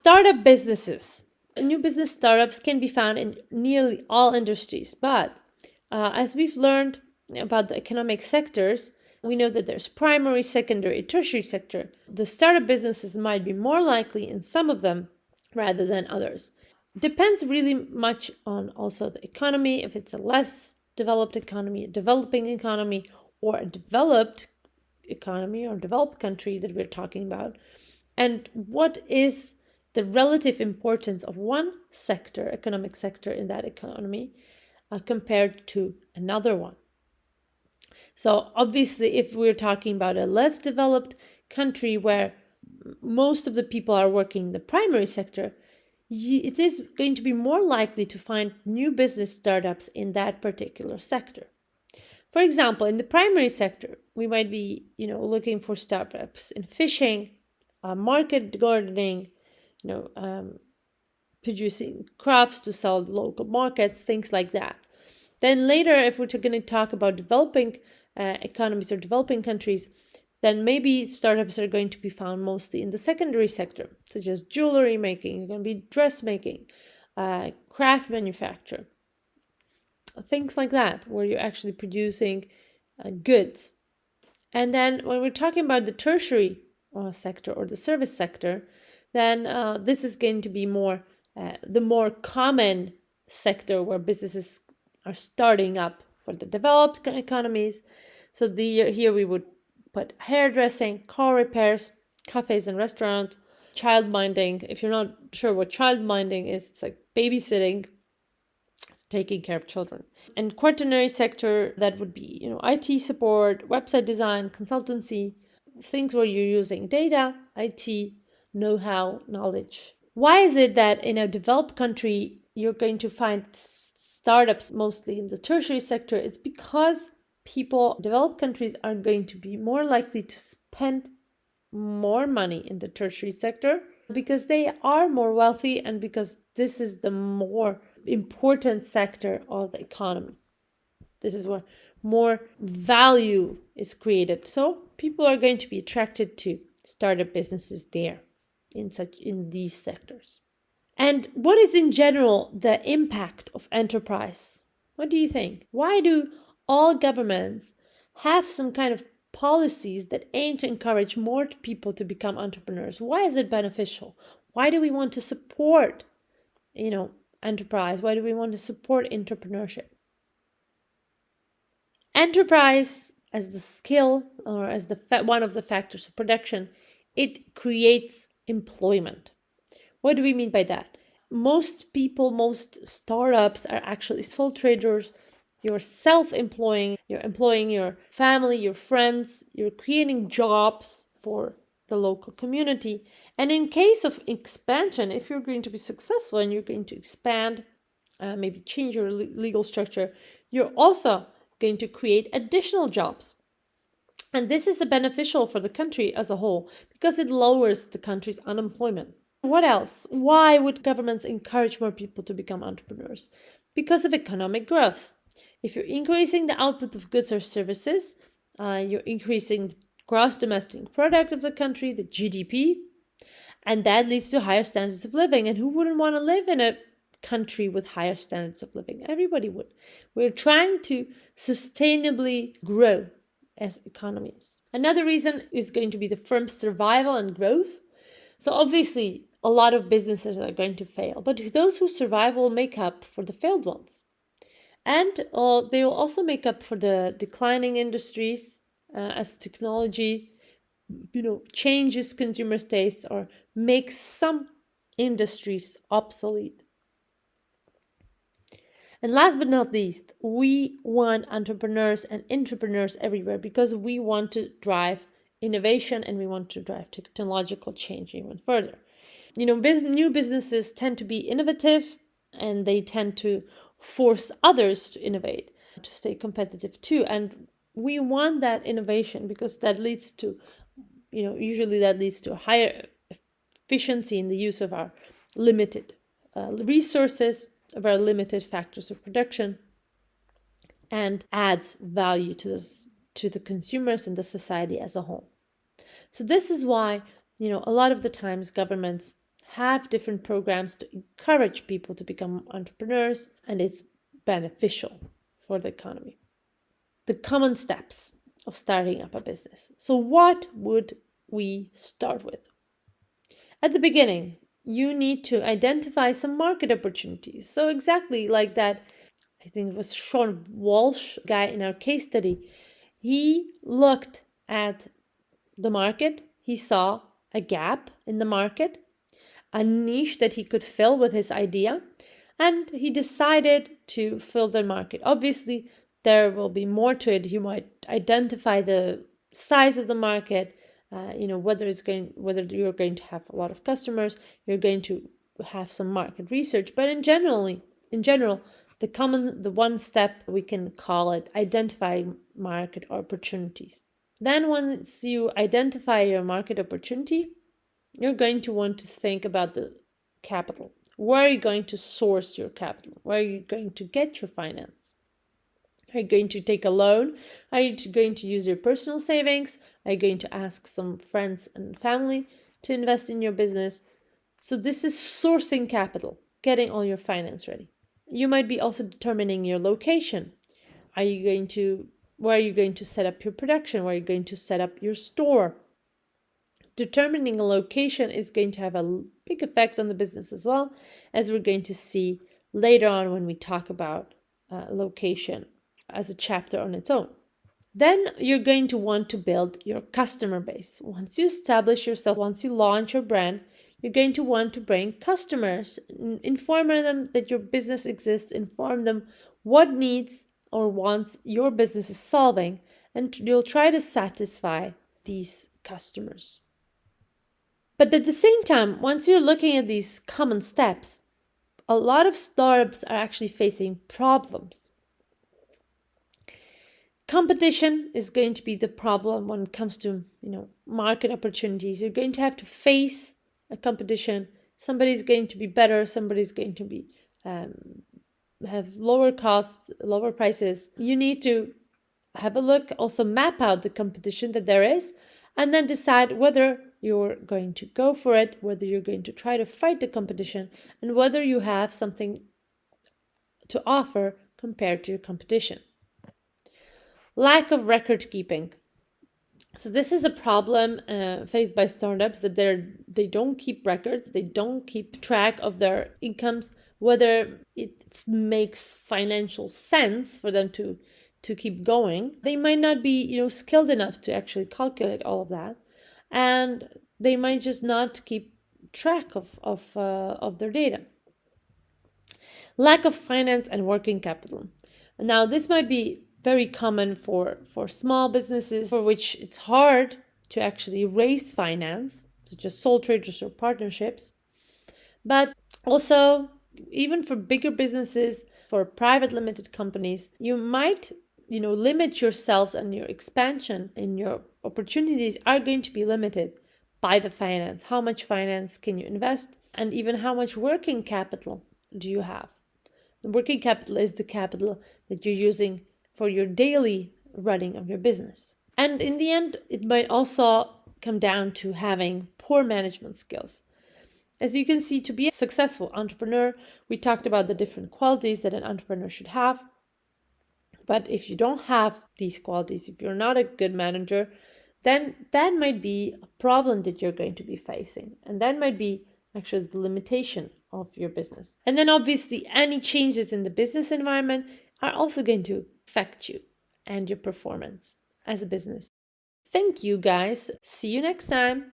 Startup businesses. New business startups can be found in nearly all industries, but as we've learned about the economic sectors, we know that there's primary, secondary, tertiary sector. The startup businesses might be more likely in some of them rather than others. Depends really much on also the economy, if it's a less developed economy, a developing economy, or a developed economy or developed country that we're talking about, and what is the relative importance of one sector, economic sector in that economy, compared to another one. So obviously, if we're talking about a less developed country where most of the people are working in the primary sector, it is going to be more likely to find new business startups in that particular sector. For example, in the primary sector, we might be, looking for startups in fishing, market gardening, producing crops to sell to local markets, things like that. Then later, if we're going to talk about developing economies or developing countries, then maybe startups are going to be found mostly in the secondary sector, such as jewelry making, going to be dressmaking, craft manufacture, things like that, where you're actually producing goods. And then when we're talking about the tertiary sector or the service sector, then this is going to be the more common sector where businesses are starting up for the developed economies. So here we would put hairdressing, car repairs, cafes and restaurants, child minding. If you're not sure what child minding is, it's like babysitting, it's taking care of children. And quaternary sector, that would be, IT support, website design, consultancy, things where you're using data, IT, know-how, knowledge. Why is it that in a developed country, you're going to find startups mostly in the tertiary sector? It's because developed countries are going to be more likely to spend more money in the tertiary sector because they are more wealthy and because this is the more important sector of the economy. This is where more value is created. So people are going to be attracted to startup businesses there in these sectors. And what is in general the impact of enterprise? What do you think? Why do all governments have some kind of policies that aim to encourage more people to become entrepreneurs? Why is it beneficial? Why do we want to support, enterprise? Why do we want to support entrepreneurship? Enterprise, as the skill or as one of the factors of production, it creates employment. What do we mean by that? Most startups are actually sole traders. You're self-employing, you're employing your family, your friends, you're creating jobs for the local community. And in case of expansion, if you're going to be successful and you're going to expand, maybe change your legal structure, you're also going to create additional jobs. And this is beneficial for the country as a whole because it lowers the country's unemployment. What else? Why would governments encourage more people to become entrepreneurs? Because of economic growth. If you're increasing the output of goods or services, you're increasing the gross domestic product of the country, the GDP, and that leads to higher standards of living. And who wouldn't want to live in a country with higher standards of living? Everybody would. We're trying to sustainably grow as economies. Another reason is going to be the firm's survival and growth. So obviously, a lot of businesses are going to fail, but those who survive will make up for the failed ones. And they will also make up for the declining industries as technology, changes consumer tastes or makes some industries obsolete. And last but not least, we want entrepreneurs and intrapreneurs everywhere because we want to drive innovation and we want to drive technological change even further. New businesses tend to be innovative and they tend to force others to innovate, to stay competitive too. And we want that innovation because that leads to, usually that leads to a higher efficiency in the use of our limited resources, of our limited factors of production, and adds value to the consumers and the society as a whole. So this is why, a lot of the times governments have different programs to encourage people to become entrepreneurs, and it's beneficial for the economy. The common steps of starting up a business. So what would we start with? At the beginning, you need to identify some market opportunities. So exactly like that, I think it was Sean Walsh guy in our case study. He looked at the market. He saw a gap in the market, a niche that he could fill with his idea, and he decided to fill the market. Obviously, there will be more to it. You might identify the size of the market, whether you're going to have a lot of customers, you're going to have some market research. But in general, the one step we can call it identifying market opportunities. Then once you identify your market opportunity, you're going to want to think about the capital. Where are you going to source your capital? Where are you going to get your finance? Are you going to take a loan? Are you going to use your personal savings? Are you going to ask some friends and family to invest in your business? So this is sourcing capital, getting all your finance ready. You might be also determining your location. Where are you going to set up your production? Where are you going to set up your store? Determining a location is going to have a big effect on the business as well, as we're going to see later on when we talk about location as a chapter on its own. Then you're going to want to build your customer base. Once you establish yourself, once you launch your brand, you're going to want to bring customers, inform them that your business exists, inform them what needs or wants your business is solving, and you'll try to satisfy these customers. But at the same time, once you're looking at these common steps, a lot of startups are actually facing problems. Competition is going to be the problem when it comes to, market opportunities. You're going to have to face a competition. Somebody's going to be better. Somebody's going to be have lower costs, lower prices. You need to have a look, also map out the competition that there is, and then decide whether you're going to go for it, whether you're going to try to fight the competition, and whether you have something to offer compared to your competition. Lack of record keeping. So this is a problem faced by startups, that they don't keep records, they don't keep track of their incomes, whether it makes financial sense for them to keep going. They might not be skilled enough to actually calculate all of that, and they might just not keep track of their data. Lack of finance and working capital. Now this might be very common for small businesses for which it's hard to actually raise finance, such as sole traders or partnerships. But also, even for bigger businesses, for private limited companies, you might limit yourselves, and your expansion and your opportunities are going to be limited by the finance. How much finance can you invest, and even how much working capital do you have? The working capital is the capital that you're using for your daily running of your business. And in the end, it might also come down to having poor management skills. As you can see, to be a successful entrepreneur, we talked about the different qualities that an entrepreneur should have. But if you don't have these qualities, if you're not a good manager, then that might be a problem that you're going to be facing. And that might be actually the limitation of your business. And then obviously any changes in the business environment are also going to affect you and your performance as a business. Thank you guys. See you next time.